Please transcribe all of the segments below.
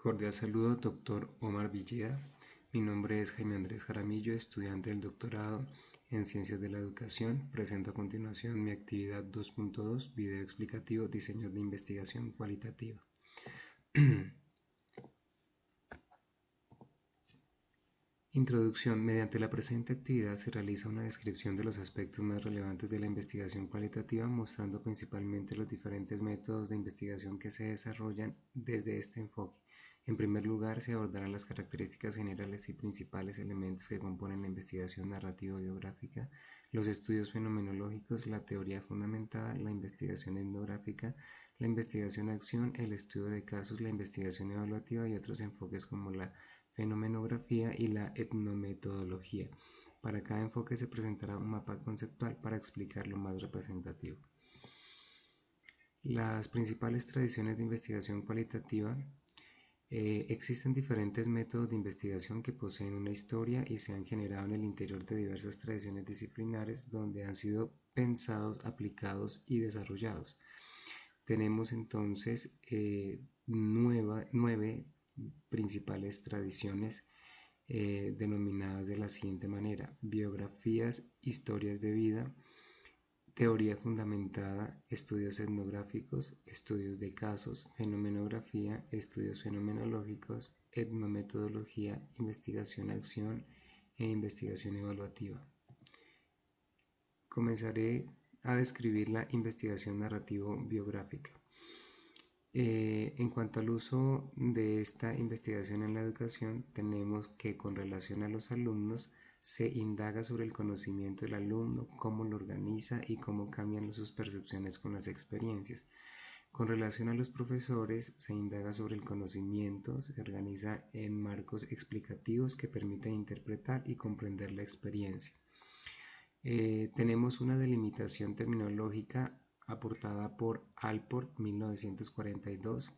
Cordial saludo, doctor Omar Villeda. Mi nombre es Jaime Andrés Jaramillo, estudiante del doctorado en Ciencias de la Educación. Presento a continuación mi actividad 2.2, video explicativo, diseño de investigación cualitativa. Introducción. Mediante la presente actividad se realiza una descripción de los aspectos más relevantes de la investigación cualitativa, mostrando principalmente los diferentes métodos de investigación que se desarrollan desde este enfoque. En primer lugar, se abordarán las características generales y principales elementos que componen la investigación narrativo-biográfica, los estudios fenomenológicos, la teoría fundamentada, la investigación etnográfica, la investigación-acción, el estudio de casos, la investigación evaluativa y otros enfoques como la fenomenografía y la etnometodología. Para cada enfoque se presentará un mapa conceptual para explicar lo más representativo. Las principales tradiciones de investigación cualitativa. Existen diferentes métodos de investigación que poseen una historia y se han generado en el interior de diversas tradiciones disciplinares donde han sido pensados, aplicados y desarrollados. Tenemos entonces nueve principales tradiciones denominadas de la siguiente manera: biografías, historias de vida, teoría fundamentada, estudios etnográficos, estudios de casos, fenomenografía, estudios fenomenológicos, etnometodología, investigación-acción e investigación evaluativa. Comenzaré a describir la investigación narrativo-biográfica. En cuanto al uso de esta investigación en la educación, tenemos que con relación a los alumnos se indaga sobre el conocimiento del alumno, cómo lo organiza y cómo cambian sus percepciones con las experiencias. Con relación a los profesores, se indaga sobre el conocimiento, se organiza en marcos explicativos que permiten interpretar y comprender la experiencia. Tenemos una delimitación terminológica aportada por Allport 1942,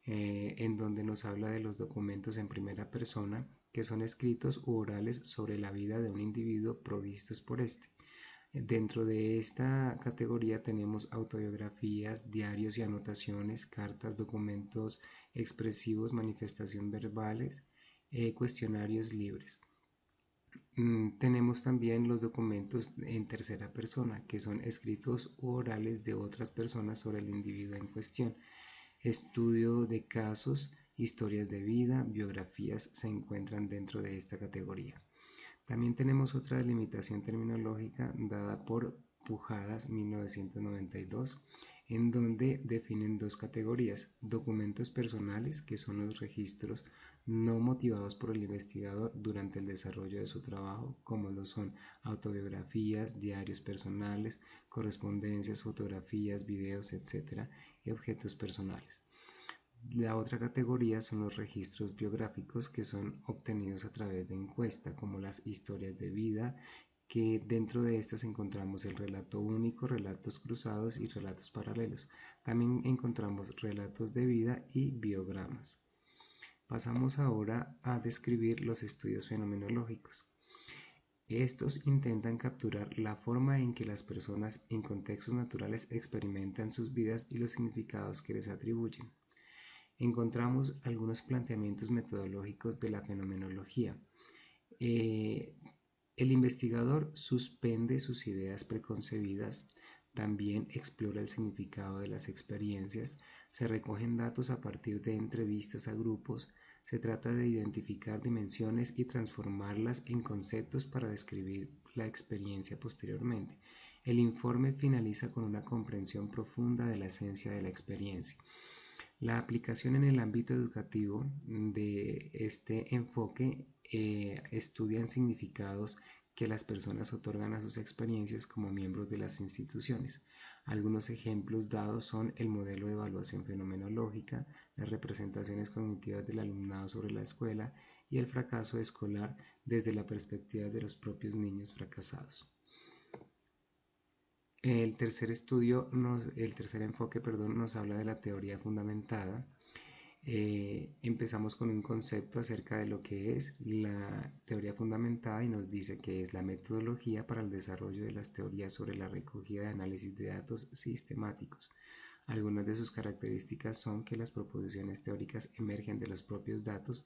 en donde nos habla de los documentos en primera persona que son escritos u orales sobre la vida de un individuo provistos por este. Dentro de esta categoría tenemos autobiografías, diarios y anotaciones, cartas, documentos expresivos, manifestación verbales, cuestionarios libres. Tenemos también los documentos en tercera persona, que son escritos u orales de otras personas sobre el individuo en cuestión. Estudio de casos, historias de vida, biografías se encuentran dentro de esta categoría. También tenemos otra delimitación terminológica dada por Pujadas 1992, en donde definen dos categorías: documentos personales, que son los registros no motivados por el investigador durante el desarrollo de su trabajo, como lo son autobiografías, diarios personales, correspondencias, fotografías, videos, etc., y objetos personales. La otra categoría son los registros biográficos, que son obtenidos a través de encuesta, como las historias de vida, que dentro de estas encontramos el relato único, relatos cruzados y relatos paralelos. También encontramos relatos de vida y biogramas. Pasamos ahora a describir los estudios fenomenológicos. Estos intentan capturar la forma en que las personas en contextos naturales experimentan sus vidas y los significados que les atribuyen. Encontramos algunos planteamientos metodológicos de la fenomenología. El investigador suspende sus ideas preconcebidas, también explora el significado de las experiencias, se recogen datos a partir de entrevistas a grupos, se trata de identificar dimensiones y transformarlas en conceptos para describir la experiencia posteriormente. El informe finaliza con una comprensión profunda de la esencia de la experiencia. La aplicación en el ámbito educativo de este enfoque estudian significados que las personas otorgan a sus experiencias como miembros de las instituciones. Algunos ejemplos dados son el modelo de evaluación fenomenológica, las representaciones cognitivas del alumnado sobre la escuela y el fracaso escolar desde la perspectiva de los propios niños fracasados. El tercer enfoque, nos habla de la teoría fundamentada. Empezamos con un concepto acerca de lo que es la teoría fundamentada y nos dice que es la metodología para el desarrollo de las teorías sobre la recogida de análisis de datos sistemáticos. Algunas de sus características son que las proposiciones teóricas emergen de los propios datos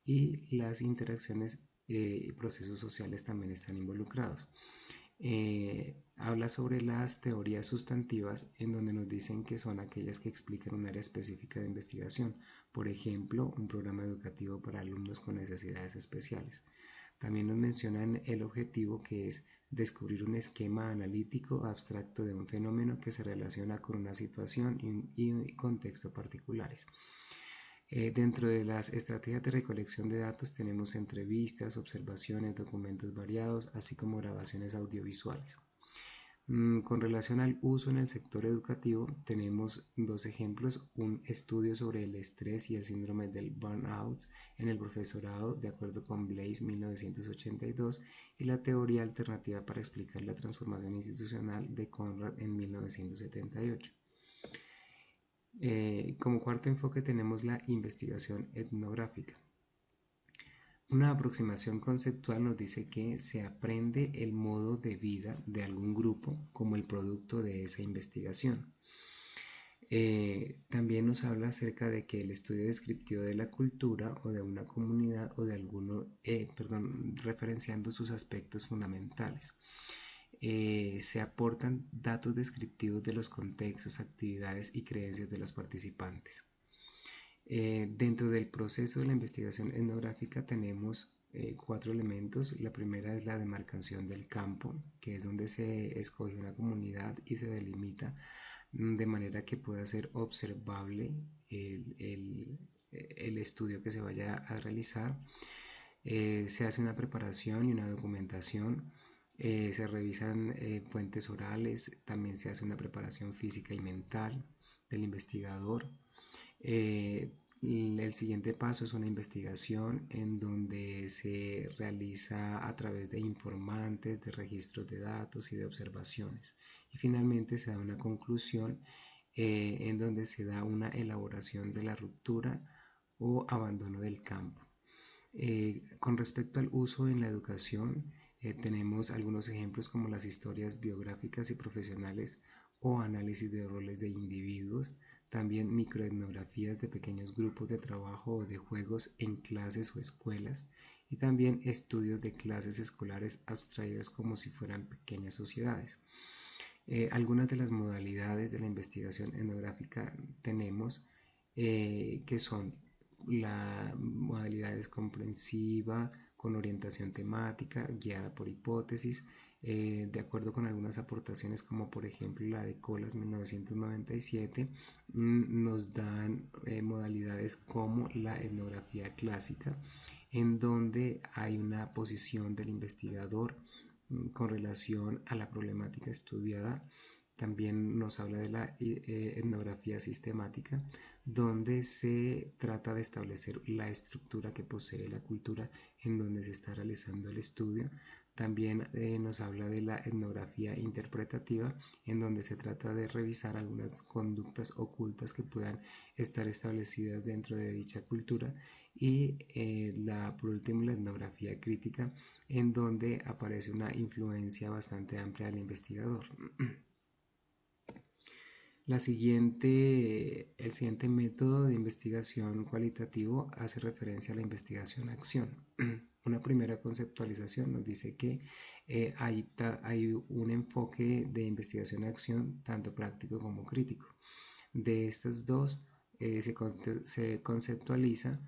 y las interacciones y procesos sociales también están involucrados. Habla sobre las teorías sustantivas en donde nos dicen que son aquellas que explican un área específica de investigación, por ejemplo, un programa educativo para alumnos con necesidades especiales. También nos mencionan el objetivo, que es descubrir un esquema analítico abstracto de un fenómeno que se relaciona con una situación y contexto particulares. Dentro de las estrategias de recolección de datos tenemos entrevistas, observaciones, documentos variados, así como grabaciones audiovisuales. Con relación al uso en el sector educativo, tenemos dos ejemplos: un estudio sobre el estrés y el síndrome del burnout en el profesorado, de acuerdo con Blaze 1982, y la teoría alternativa para explicar la transformación institucional de Conrad en 1978. Como cuarto enfoque tenemos la investigación etnográfica. Una aproximación conceptual nos dice que se aprende el modo de vida de algún grupo como el producto de esa investigación. También nos habla acerca de que el estudio descriptivo de la cultura o de una comunidad o de alguno, referenciando sus aspectos fundamentales. Se aportan datos descriptivos de los contextos, actividades y creencias de los participantes. Dentro del proceso de la investigación etnográfica tenemos cuatro elementos. La primera es la demarcación del campo, que es donde se escoge una comunidad y se delimita de manera que pueda ser observable el estudio que se vaya a realizar. Se hace una preparación y una documentación. Se revisan fuentes orales, también se hace una preparación física y mental del investigador. El siguiente paso es una investigación en donde se realiza a través de informantes, de registros de datos y de observaciones. Y finalmente se da una conclusión en donde se da una elaboración de la ruptura o abandono del campo. Con respecto al uso en la educación, tenemos algunos ejemplos como las historias biográficas y profesionales o análisis de roles de individuos, también microetnografías de pequeños grupos de trabajo o de juegos en clases o escuelas, y también estudios de clases escolares abstraídas como si fueran pequeñas sociedades. Algunas de las modalidades de la investigación etnográfica tenemos que son la modalidad es comprensiva, con orientación temática, guiada por hipótesis, de acuerdo con algunas aportaciones como por ejemplo la de Colas 1997, nos dan modalidades como la etnografía clásica, en donde hay una posición del investigador con relación a la problemática estudiada. También nos habla de la etnografía sistemática, donde se trata de establecer la estructura que posee la cultura en donde se está realizando el estudio. También nos habla de la etnografía interpretativa, en donde se trata de revisar algunas conductas ocultas que puedan estar establecidas dentro de dicha cultura. Y por último, la etnografía crítica, en donde aparece una influencia bastante amplia del investigador. El siguiente método de investigación cualitativo hace referencia a la investigación-acción. Una primera conceptualización nos dice que hay un enfoque de investigación-acción tanto práctico como crítico. De estas dos se conceptualiza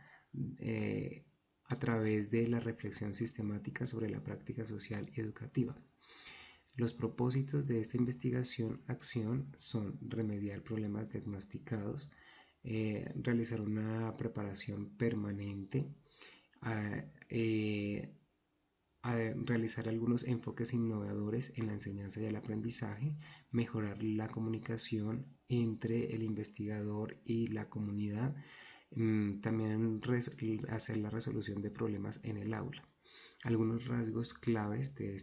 a través de la reflexión sistemática sobre la práctica social y educativa. Los propósitos de esta investigación-acción son remediar problemas diagnosticados, realizar una preparación permanente, a, a realizar algunos enfoques innovadores en la enseñanza y el aprendizaje, mejorar la comunicación entre el investigador y la comunidad, también hacer la resolución de problemas en el aula. Algunos rasgos claves de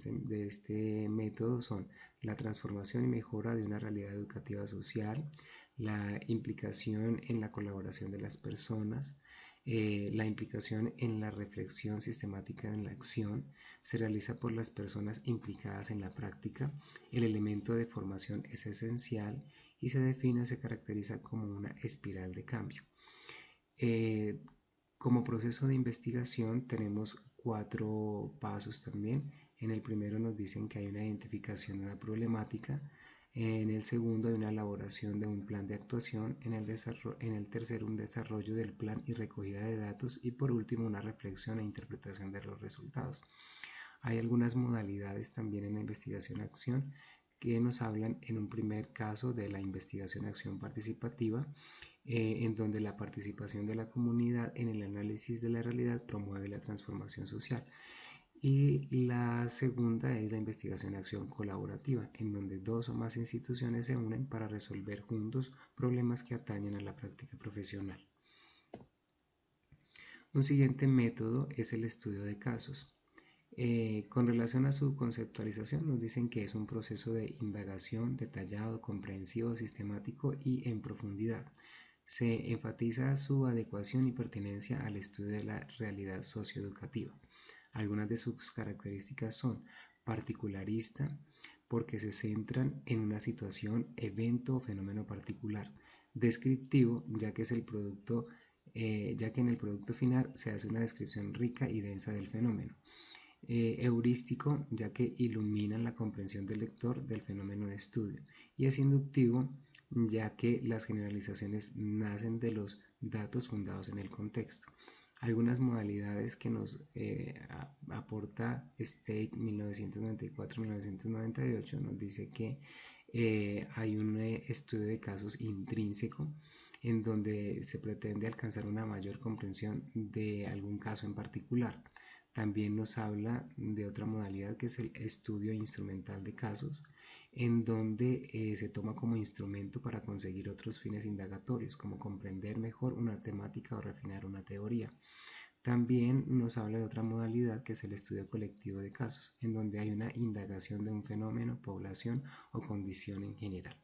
este método son la transformación y mejora de una realidad educativa social, la implicación en la colaboración de las personas, La implicación en la reflexión sistemática en la acción se realiza por las personas implicadas en la práctica. El elemento de formación es esencial y se define o se caracteriza como una espiral de cambio. Eh, Como proceso de investigación tenemos 4 pasos también. En el primero nos dicen que hay una identificación de la problemática. En el segundo hay una elaboración de un plan de actuación. En el tercero un desarrollo del plan y recogida de datos. Y por último una reflexión e interpretación de los resultados. Hay algunas modalidades también en la investigación-acción que nos hablan en un primer caso de la investigación-acción participativa, en donde la participación de la comunidad en el análisis de la realidad promueve la transformación social. Y la segunda es la investigación-acción colaborativa, en donde 2 o más instituciones se unen para resolver juntos problemas que atañen a la práctica profesional. Un siguiente método es el estudio de casos. Con relación a su conceptualización, nos dicen que es un proceso de indagación detallado, comprensivo, sistemático y en profundidad. Se enfatiza su adecuación y pertenencia al estudio de la realidad socioeducativa. Algunas de sus características son particularista, porque se centran en una situación, evento o fenómeno particular. Descriptivo, ya que en el producto final se hace una descripción rica y densa del fenómeno. Heurístico, ya que iluminan la comprensión del lector del fenómeno de estudio, y es inductivo, ya que las generalizaciones nacen de los datos fundados en el contexto. Algunas modalidades que nos aporta State 1994-1998 nos dice que hay un estudio de casos intrínseco en donde se pretende alcanzar una mayor comprensión de algún caso en particular. También nos habla de otra modalidad que es el estudio instrumental de casos, en donde se toma como instrumento para conseguir otros fines indagatorios, como comprender mejor una temática o refinar una teoría. También nos habla de otra modalidad que es el estudio colectivo de casos, en donde hay una indagación de un fenómeno, población o condición en general.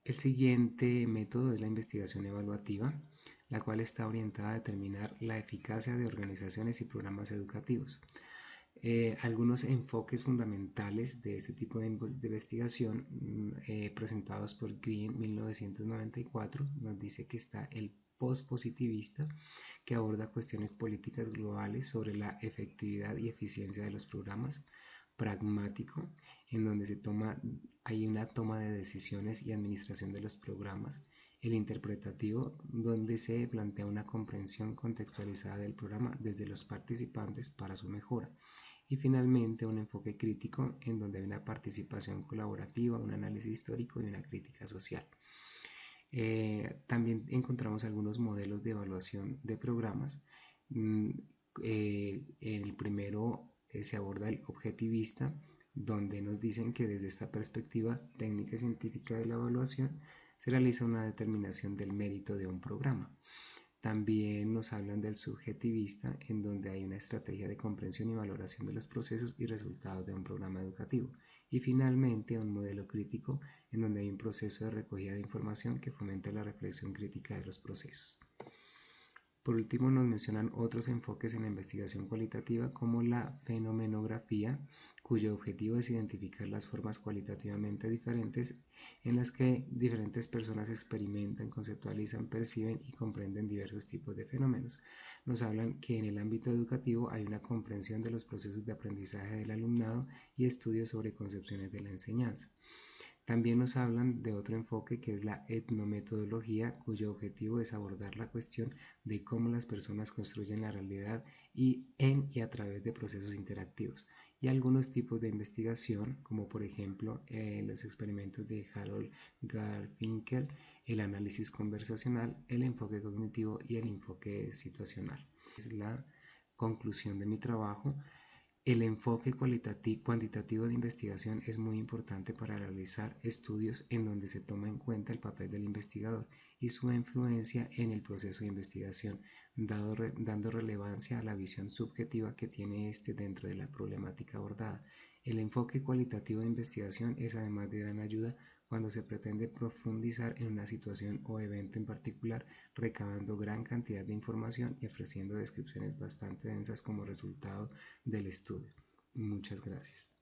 El siguiente método es la investigación evaluativa, la cual está orientada a determinar la eficacia de organizaciones y programas educativos. Algunos enfoques fundamentales de este tipo de investigación presentados por Green 1994 nos dice que está el postpositivista, que aborda cuestiones políticas globales sobre la efectividad y eficiencia de los programas; pragmático, en donde hay una toma de decisiones y administración de los programas; el interpretativo, donde se plantea una comprensión contextualizada del programa desde los participantes para su mejora; y finalmente un enfoque crítico, en donde hay una participación colaborativa, un análisis histórico y una crítica social. También encontramos algunos modelos de evaluación de programas. En el primero se aborda el objetivista, donde nos dicen que desde esta perspectiva técnica y científica de la evaluación se realiza una determinación del mérito de un programa. También nos hablan del subjetivista, en donde hay una estrategia de comprensión y valoración de los procesos y resultados de un programa educativo. Y finalmente un modelo crítico, en donde hay un proceso de recogida de información que fomenta la reflexión crítica de los procesos. Por último, nos mencionan otros enfoques en la investigación cualitativa, como la fenomenografía, cuyo objetivo es identificar las formas cualitativamente diferentes en las que diferentes personas experimentan, conceptualizan, perciben y comprenden diversos tipos de fenómenos. Nos hablan que en el ámbito educativo hay una comprensión de los procesos de aprendizaje del alumnado y estudios sobre concepciones de la enseñanza. También nos hablan de otro enfoque que es la etnometodología, cuyo objetivo es abordar la cuestión de cómo las personas construyen la realidad en y a través de procesos interactivos. Y algunos tipos de investigación, como por ejemplo los experimentos de Harold Garfinkel, el análisis conversacional, el enfoque cognitivo y el enfoque situacional. Es la conclusión de mi trabajo. El enfoque cuantitativo de investigación es muy importante para realizar estudios en donde se toma en cuenta el papel del investigador y su influencia en el proceso de investigación, dando relevancia a la visión subjetiva que tiene éste dentro de la problemática abordada. El enfoque cualitativo de investigación es además de gran ayuda cuando se pretende profundizar en una situación o evento en particular, recabando gran cantidad de información y ofreciendo descripciones bastante densas como resultado del estudio. Muchas gracias.